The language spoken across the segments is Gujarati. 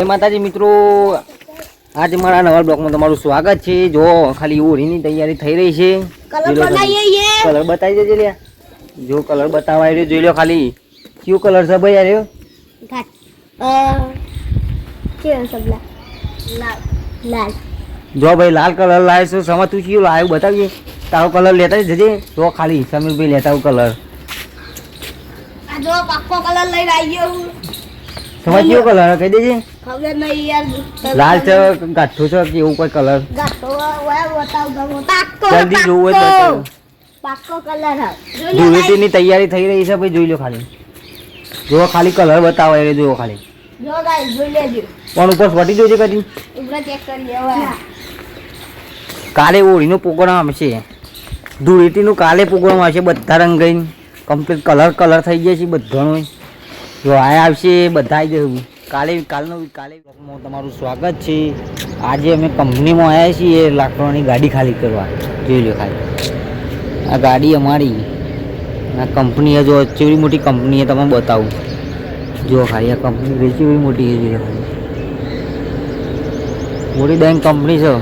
માતાજી મિત્રો, આજે મારા નવા બ્લોગમાં તમારું સ્વાગત છે. જો ખાલી ઓરીની તૈયારી થઈ રહી છે. કલર બતાવી દેજો લ્યા. જો કલર બતાવાય રહ્યો જોઈ લો ખાલી. કયો કલર છે ભાઈ આવ્યો? જો ભાઈ લાલ કલર લાવે છે. સમજ તું કયો લાવ્યું બતાવીએ. તારો કલર લેતા જજે. જો ખાલી સમીરભાઈ લેતા કલર. જો પાક્કો કલર લઈને આવ્યો હું. સમજ કયો કલર કહી દેજે. ખબર નહીં યાર. લાલ છે ગાઠો છે કે એવું કોઈ કલર? ગાઠો બતાવ દો. પાક્કો જલ્દી જોવો તો પાક્કો કલર હે. ધૂળેટીની તૈયારી થઈ રહી છે ભાઈ, જોઈ લો ખાલી. જો ખાલી કલર બતાવો એ જો ખાલી. જો ગાઈસ જોઈ લેજો. પણ ઉપર ફટી જોજે કદી. ઉપર ચેક કરી લેવા. કાલે ઓળીનો પ્રોગ્રામ છે. ધૂળેટીનું કાલે પ્રોગ્રામ આવશે. બધા રંગ ગઈ કમ્પ્લીટ કલર થઈ ગયા છે બધાનો. જો આ આવશે બધા આવી જશે કાલનું તમારું સ્વાગત છે. આજે અમે કંપનીમાં આવ્યા છીએ લાકડાની ગાડી ખાલી કરવા. જોઈ લો ખાલી આ ગાડી અમારી. આ કંપની જો ચેવી મોટી કંપની છે તમે બતાવું. જો ખાલી આ કંપની ચેવી મોટી છે. જોઈ લો ખાલી મોટી બેંક કંપની છે.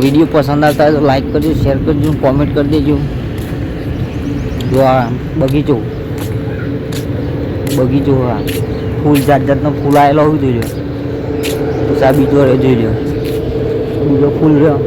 વિડીયો પસંદ આવતા હોય તો લાઈક કરજો, શેર કરજો, કોમેન્ટ કરી દેજો. જો આ બગીચો હા, ફૂલ જાતનો ફૂલ આવેલો હોવું જોઈએ. તો સાહેબ બીજો જોઈ લો, બીજો ફૂલ રહ્યો.